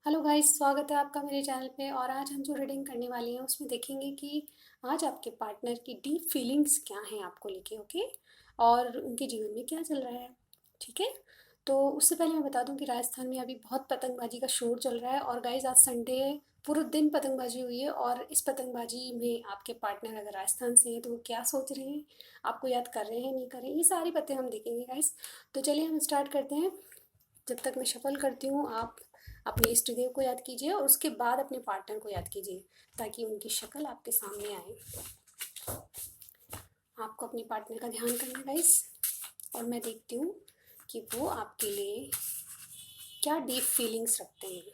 Hello guys, स्वागत है आपका मेरे चैनल पे। और आज हम जो रीडिंग करने वाले हैं उसमें देखेंगे कि आज आपके पार्टनर की डीप फीलिंग्स क्या हैं आपको लेके। ओके, और उनके जीवन में क्या चल रहा है। ठीक है, तो उससे पहले मैं बता दूं कि राजस्थान में अभी बहुत पतंगबाजी का शोर चल रहा है। और गाइस, आज संडे है, पूरे दिन पतंगबाजी हुई है। और इस पतंगबाजी में आपके पार्टनर अगर राजस्थान से हैं तो वो क्या सोच रहे हैं, आपको याद कर रहे हैं नहीं कर रहे हैं, ये सारी बातें हम देखेंगे गाइस। तो चलिए हम स्टार्ट करते हैं। जब तक मैं शफल करती हूँ, आप अपने इष्ट देव को याद कीजिए और उसके बाद अपने पार्टनर को याद कीजिए, ताकि उनकी शक्ल आपके सामने आए। आपको अपने पार्टनर का ध्यान करना है गाइस, और मैं देखती हूँ कि वो आपके लिए क्या डीप फीलिंग्स रखते हैं।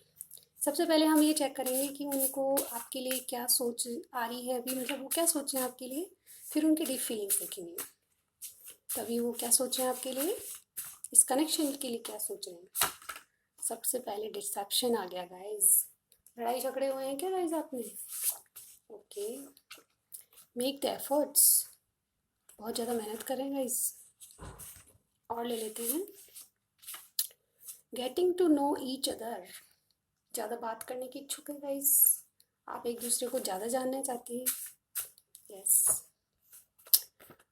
सबसे पहले हम ये चेक करेंगे कि उनको आपके लिए क्या सोच आ रही है अभी, मतलब वो क्या सोच रहे हैं आपके लिए। फिर उनकी डीप फीलिंग्स देखेंगे, तभी वो क्या सोच रहे हैं आपके लिए, इस कनेक्शन के लिए क्या सोच रहे हैं। सबसे पहले डिसेप्शन आ गया गाइस। लड़ाई झगड़े हुए हैं क्या गाइस आपने? ओके, मेक द एफर्ट्स, बहुत ज़्यादा मेहनत करें गाइस। और ले लेते हैं getting to know each other, ज़्यादा बात करने की इच्छुक है गाइस, आप एक दूसरे को ज़्यादा जानना चाहते हैं। यस,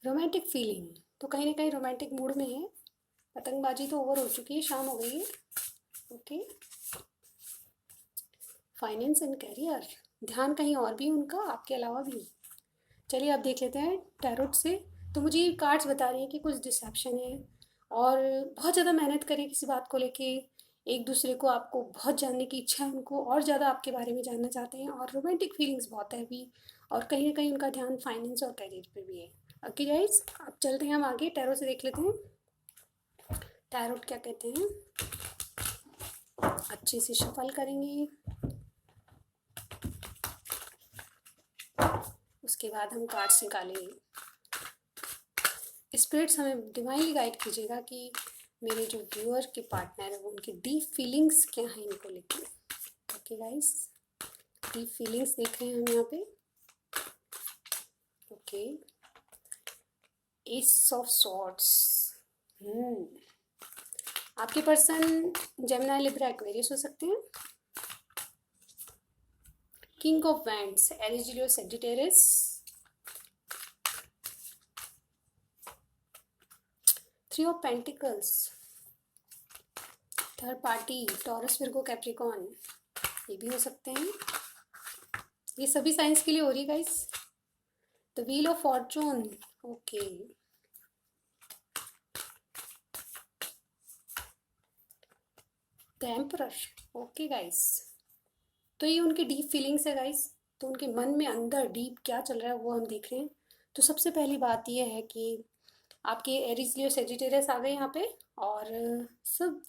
रोमांटिक फीलिंग, तो कहीं ना कहीं रोमांटिक मूड में है। पतंगबाजी तो ओवर हो चुकी है, शाम हो गई है। ओके, फाइनेंस एंड करियर, ध्यान कहीं और भी उनका आपके अलावा भी। चलिए अब देख लेते हैं टैरोट से। तो मुझे ये कार्ड्स बता रही हैं कि कुछ डिसेप्शन है, और बहुत ज़्यादा मेहनत करें किसी बात को लेके। एक दूसरे को आपको बहुत जानने की इच्छा है, उनको और ज़्यादा आपके बारे में जानना चाहते हैं, और रोमांटिक फीलिंग्स बहुत है अभी। और कहीं ना कहीं उनका ध्यान फाइनेंस और करियर पे भी है। ओके गाइस, अब चलते हैं हम आगे, टैरो से देख लेते हैं टैरोट क्या कहते हैं। अच्छे से शफल करेंगे, उसके बाद हम कार्ड्स निकालेंगे। स्पिरिट्स हमें डिवाइनली गाइड कीजिएगा कि मेरे जो व्यूअर के पार्टनर है वो उनकी डीप फीलिंग्स क्या हैं इनको लेके। ओके गाइस, डीप फीलिंग्स देख रहे हैं हम यहाँ पे। Okay, S of swords. आपके पर्सन जेमिनी लिब्रा एक्वेरियस हो सकते हैं। King of wands, Aries Leo Sagittarius. Three of pentacles, third party taurus Virgo Capricorn, ये भी हो सकते हैं। ये सभी साइंस के लिए हो रही है guys. The wheel of Fortune, okay. The emperor, okay guys. तो ये उनकी डीप फीलिंग्स है गाइस। तो उनके मन में अंदर डीप क्या चल रहा है वो हम देख रहे हैं। तो सबसे पहली बात ये है कि आपके एरीज लियो सेजिटेरियस आ गए यहाँ पे। और सब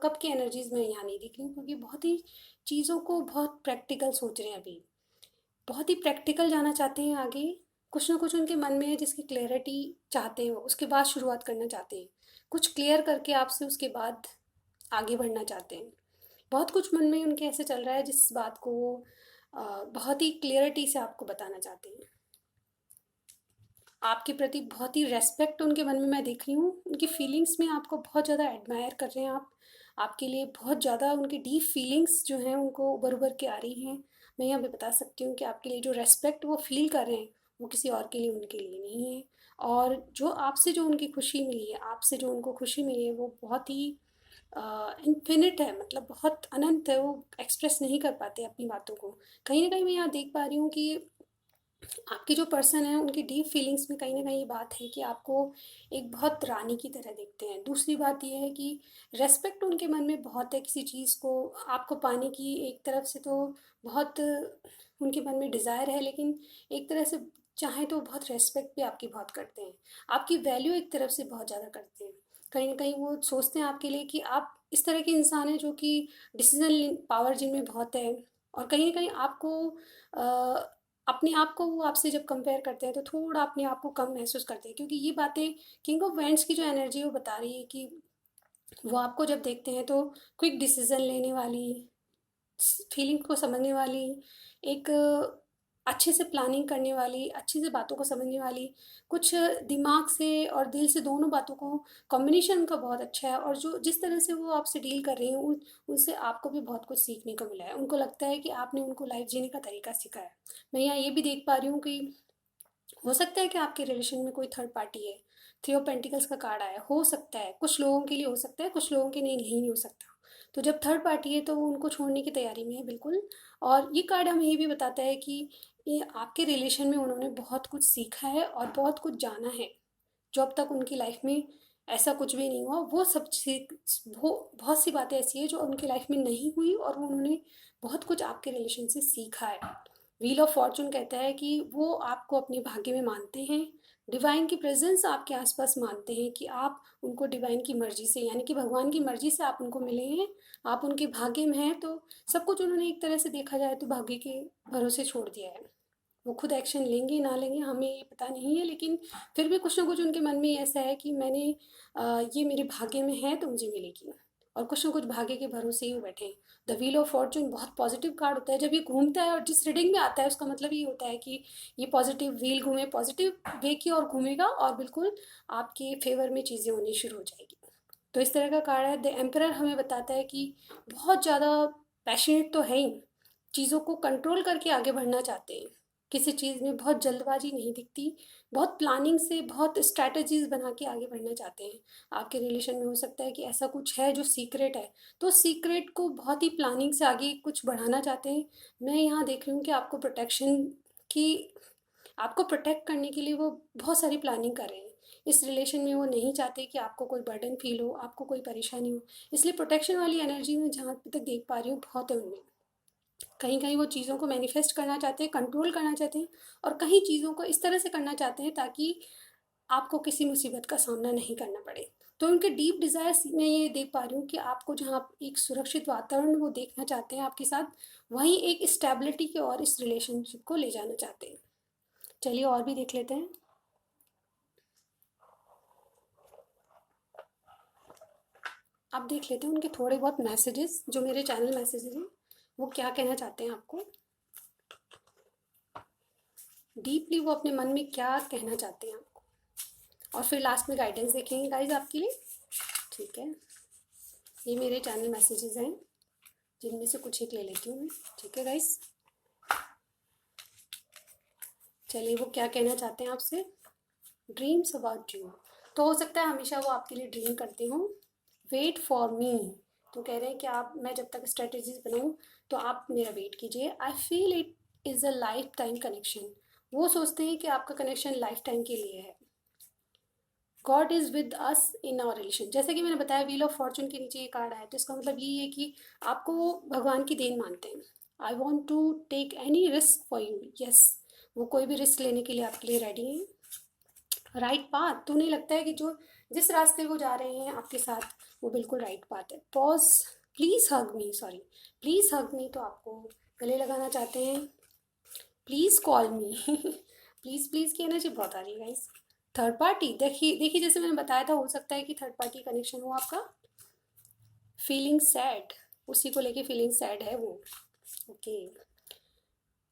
कब की एनर्जीज में यहाँ नहीं दिख रही हूँ, क्योंकि बहुत ही चीज़ों को बहुत प्रैक्टिकल सोच रहे हैं अभी, बहुत ही प्रैक्टिकल जाना चाहते हैं आगे। कुछ ना कुछ उनके मन में है जिसकी क्लैरिटी चाहते हैं, वो उसके बाद शुरुआत करना चाहते हैं। कुछ क्लियर करके आपसे उसके बाद आगे बढ़ना चाहते हैं। बहुत कुछ मन में उनके ऐसे चल रहा है जिस बात को वो बहुत ही क्लियरिटी से आपको बताना चाहते हैं। आपके प्रति बहुत ही रेस्पेक्ट उनके मन में मैं देख रही हूँ। उनकी फीलिंग्स में आपको बहुत ज़्यादा एडमायर कर रहे हैं आप। आपके लिए बहुत ज़्यादा उनकी डीप फीलिंग्स जो हैं उनको उभर उभर के आ रही हैं। मैं यहाँ पे बता सकती हूँ कि आपके लिए जो रेस्पेक्ट वो फील कर रहे हैं वो किसी और के लिए उनके लिए नहीं है। और जो आपसे जो उनकी खुशी मिली है, आपसे जो उनको खुशी मिली है, वो बहुत ही इन्फिनिट है, मतलब बहुत अनंत है। वो एक्सप्रेस नहीं कर पाते अपनी बातों को। कहीं ना कहीं मैं यहाँ देख पा रही हूँ कि आपके जो पर्सन है उनकी डीप फीलिंग्स में कहीं ना कहीं ये बात है कि आपको एक बहुत रानी की तरह देखते हैं। दूसरी बात ये है कि रेस्पेक्ट उनके मन में बहुत है किसी चीज़ को आपको पाने की। एक तरफ से तो बहुत उनके मन में डिज़ायर है, लेकिन एक तरह से चाहें तो बहुत रेस्पेक्ट भी आपकी बहुत करते हैं। आपकी वैल्यू एक तरफ से बहुत ज़्यादा करते हैं। कहीं ना कहीं वो सोचते हैं आपके लिए कि आप इस तरह के इंसान हैं जो कि डिसीजन पावर जिनमें बहुत है। और कहीं ना कहीं आपको अपने आप को वो आपसे जब कंपेयर करते हैं तो थोड़ा अपने आप को कम महसूस करते हैं, क्योंकि ये बातें किंग ऑफ वैंड्स की जो एनर्जी है वो बता रही है कि वो आपको जब देखते हैं तो क्विक डिसीजन लेने वाली, फीलिंग को समझने वाली, एक अच्छे से प्लानिंग करने वाली, अच्छे से बातों को समझने वाली, कुछ दिमाग से और दिल से दोनों बातों को कॉम्बिनेशन उनका बहुत अच्छा है। और जो जिस तरह से वो आपसे डील कर रही हैं उनसे आपको भी बहुत कुछ सीखने को मिला है। उनको लगता है कि आपने उनको लाइफ जीने का तरीका सिखाया है। मैं यहाँ ये भी देख पा रही हूँ कि हो सकता है कि आपके रिलेशन में कोई थर्ड पार्टी है। थ्री ऑफ पेंटिकल्स का कार्ड आया, हो सकता है कुछ लोगों के लिए हो सकता है, कुछ लोगों के लिए नहीं हो सकता। तो जब थर्ड पार्टी है तो वो उनको छोड़ने की तैयारी में है बिल्कुल। और ये कार्ड हमें ये भी बताता है कि ये आपके रिलेशन में उन्होंने बहुत कुछ सीखा है और बहुत कुछ जाना है। जो अब तक उनकी लाइफ में ऐसा कुछ भी नहीं हुआ, वो सब सीख, वो बहुत सी बातें ऐसी है जो उनकी लाइफ में नहीं हुई और वो उन्होंने बहुत कुछ आपके रिलेशन से सीखा है। व्हील ऑफ फॉर्चून कहता है कि वो आपको अपने भाग्य में मानते हैं। डिवाइन की प्रेजेंस आपके आसपास मानते हैं कि आप उनको डिवाइन की मर्जी से, यानी कि भगवान की मर्जी से आप उनको मिले हैं। आप उनके भाग्य में हैं, तो सब कुछ उन्होंने एक तरह से देखा जाए तो भाग्य के भरोसे छोड़ दिया है। वो खुद एक्शन लेंगे ना लेंगे हमें ये पता नहीं है, लेकिन फिर भी कुछ ना कुछ उनके मन में ऐसा है कि ये मेरे भाग्य में है तो मुझे मिलेगी। और कुछ ना कुछ भाग्य के भरोसे ही वो बैठे हैं। द व्हील ऑफ फॉर्चून बहुत पॉजिटिव कार्ड होता है। जब ये घूमता है और जिस रीडिंग में आता है उसका मतलब ये होता है कि ये पॉजिटिव व्हील घूमे, पॉजिटिव वे की ओर घूमेगा और बिल्कुल आपके फेवर में चीज़ें होनी शुरू हो जाएगी। तो इस तरह का कार्ड है। द एम्परर हमें बताता है कि बहुत ज़्यादा पैशनेट तो है ही, चीज़ों को कंट्रोल करके आगे बढ़ना चाहते हैं। किसी चीज़ में बहुत जल्दबाजी नहीं दिखती, बहुत प्लानिंग से, बहुत स्ट्रैटेजीज बना के आगे बढ़ना चाहते हैं। आपके रिलेशन में हो सकता है कि ऐसा कुछ है जो सीक्रेट है, तो सीक्रेट को बहुत ही प्लानिंग से आगे कुछ बढ़ाना चाहते हैं। मैं यहाँ देख रही हूँ कि की आपको प्रोटेक्ट करने के लिए वो बहुत सारी प्लानिंग कर रहे हैं। इस रिलेशन में वो नहीं चाहते कि आपको कोई बर्डन फील हो, आपको कोई परेशानी हो। इसलिए प्रोटेक्शन वाली एनर्जी में जहाँ तक देख पा रही हूँ बहुत है उनमें। कहीं कहीं वो चीज़ों को मैनिफेस्ट करना चाहते हैं, कंट्रोल करना चाहते हैं, और कहीं चीज़ों को इस तरह से करना चाहते हैं ताकि आपको किसी मुसीबत का सामना नहीं करना पड़े। तो उनके डीप डिज़ायर्स मैं ये देख पा रही हूँ कि आपको जहाँ आप एक सुरक्षित वातावरण वो देखना चाहते हैं आपके साथ, वहीं एक स्टेबिलिटी की ओर इस रिलेशनशिप को ले जाना चाहते हैं। चलिए और भी देख लेते हैं। अब देख लेते हैं उनके थोड़े बहुत मैसेजेस, जो मेरे चैनल मैसेजेस हैं वो क्या कहना चाहते हैं आपको। डीपली वो अपने मन में क्या कहना चाहते हैं आपको, और फिर लास्ट में गाइडेंस देखेंगे गाइज आपके लिए। ठीक है, ये मेरे चैनल मैसेजेस हैं जिनमें से कुछ एक ले लेती हूँ मैं। ठीक है गाइज, चलिए वो क्या कहना चाहते हैं आपसे। ड्रीम्स अबाउट यू, तो हो सकता है हमेशा वो आपके लिए ड्रीम करते हो। वेट फॉर मी, तो कह रहे हैं कि आप, मैं जब तक स्ट्रेटजीज बनाऊँ तो आप मेरा वेट कीजिए। I feel it is a life time connection, वो सोचते हैं कि आपका कनेक्शन लाइफ टाइम के लिए है। God is with us in our relation, जैसे कि मैंने बताया व्हील ऑफ फॉर्चून के नीचे ये कार्ड आया, तो इसका मतलब यही है कि आपको वो भगवान की देन मानते हैं। I want to take any risk for you, yes, वो कोई भी रिस्क लेने के लिए आपके लिए रेडी हैं। राइट पाथ, तो उन्हें लगता है कि जो जिस रास्ते वो जा रहे हैं आपके साथ वो बिल्कुल राइट पाथ है। Pause, please hug me, sorry, please hug me, तो आपको गले लगाना चाहते हैं। Please call me please please की एनर्जी बहुत आ रही है गाइस। थर्ड पार्टी, देखिए देखिए, जैसे मैंने बताया था, हो सकता है कि थर्ड पार्टी कनेक्शन हो आपका। फीलिंग सैड, उसी को लेके फीलिंग सैड है वो। Okay,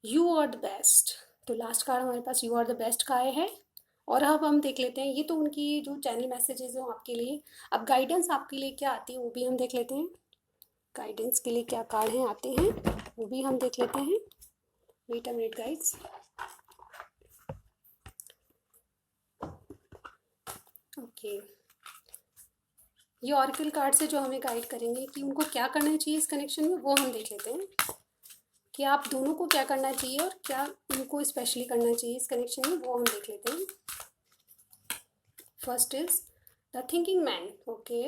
you are the best, तो लास्ट कार्ड हमारे पास यू आर द बेस्ट का आया है। और अब हम देख लेते हैं, ये तो उनकी जो चैनल मैसेजेस हैं आपके लिए। अब गाइडेंस आपके लिए क्या आती है वो भी हम देख लेते हैं। गाइडेंस के लिए क्या कार्ड हैं आते हैं वो भी हम देख लेते हैं। Wait a minute guys. Okay, ये ऑरिकल कार्ड से जो हमें गाइड करेंगे कि उनको क्या करना चाहिए इस कनेक्शन में, वो हम देख लेते हैं कि आप दोनों को क्या करना चाहिए और क्या उनको स्पेशली करना चाहिए इस कनेक्शन में, वो हम देख लेते हैं। First is the thinking man. Okay,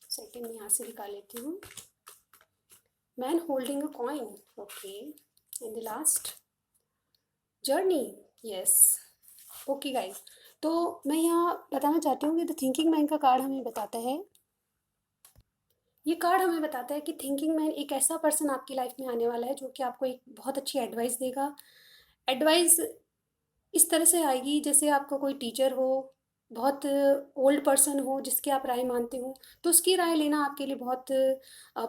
second यहाँ से निकाल लेती हूँ। Man holding a coin. Okay, and the last journey. Yes, okay guys, तो मैं यहाँ बताना चाहती हूँ कि द थिंकिंग मैन का कार्ड हमें बताता है, ये कार्ड हमें बताता है कि थिंकिंग मैन एक ऐसा पर्सन आपकी लाइफ में आने वाला है जो कि आपको एक बहुत अच्छी एडवाइस देगा। एडवाइस इस तरह से आएगी जैसे आपका कोई टीचर हो बहुत ओल्ड पर्सन हो जिसकी आप राय मानते हो, तो उसकी राय लेना आपके लिए बहुत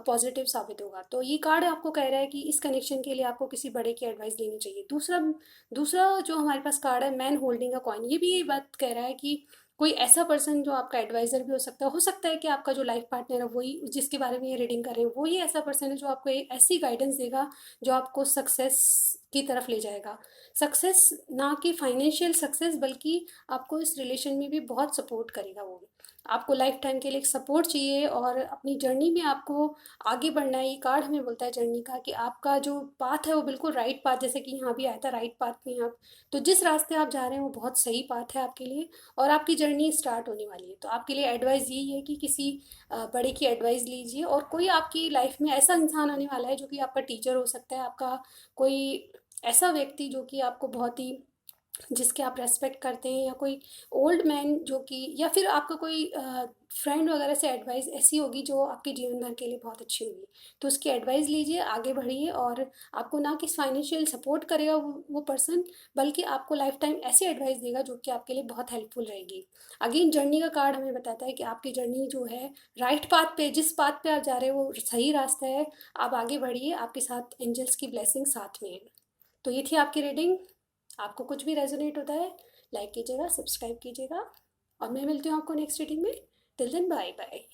पॉजिटिव साबित होगा। तो ये कार्ड आपको कह रहा है कि इस कनेक्शन के लिए आपको किसी बड़े की एडवाइस लेनी चाहिए। दूसरा दूसरा जो हमारे पास कार्ड है, मैन होल्डिंग अ कॉइन, ये भी ये बात कह रहा है कि कोई ऐसा पर्सन जो आपका एडवाइज़र भी हो सकता है कि आपका जो लाइफ पार्टनर है वही, जिसके बारे में ये रीडिंग कर रहे हैं, वो ही ऐसा पर्सन है जो आपको एक ऐसी गाइडेंस देगा जो आपको सक्सेस की तरफ ले जाएगा। सक्सेस ना कि फाइनेंशियल सक्सेस, बल्कि आपको इस रिलेशन में भी बहुत सपोर्ट करेगा वो भी। आपको लाइफ टाइम के लिए एक सपोर्ट चाहिए और अपनी जर्नी में आपको आगे बढ़ना है। ये कार्ड हमें बोलता है जर्नी का कि आपका जो पाथ है वो बिल्कुल राइट पाथ, जैसे कि यहाँ भी आया था राइट पाथ में आप, तो जिस रास्ते आप जा रहे हैं वो बहुत सही पाथ है आपके लिए और आपकी जर्नी स्टार्ट होने वाली है। तो आपके लिए एडवाइस यही है कि किसी बड़े की एडवाइस लीजिए। और कोई आपकी लाइफ में ऐसा इंसान आने वाला है जो कि आपका टीचर हो सकता है, आपका कोई ऐसा व्यक्ति जो कि आपको बहुत ही, जिसके आप रेस्पेक्ट करते हैं, या कोई ओल्ड मैन जो कि, या फिर आपका कोई फ्रेंड वगैरह से एडवाइस ऐसी होगी जो आपके जीवन भर के लिए बहुत अच्छी होगी। तो उसकी एडवाइस लीजिए, आगे बढ़िए, और आपको ना कि फाइनेंशियल सपोर्ट करेगा वो पर्सन, बल्कि आपको लाइफ टाइम ऐसी एडवाइस देगा जो कि आपके लिए बहुत हेल्पफुल रहेगी। अगेन जर्नी का कार्ड हमें बताता है कि आपकी जर्नी जो है राइट पाथ पे, जिस पाथ पे आप जा रहे हो वो सही रास्ता है। आप आगे बढ़िए, आपके साथ एंजल्स की ब्लेसिंग साथ में है। तो ये थी आपकी रीडिंग। आपको कुछ भी रेजोनेट होता है, लाइक कीजिएगा, सब्सक्राइब कीजिएगा, और मैं मिलती हूँ आपको नेक्स्ट रीडिंग में। Till then bye bye.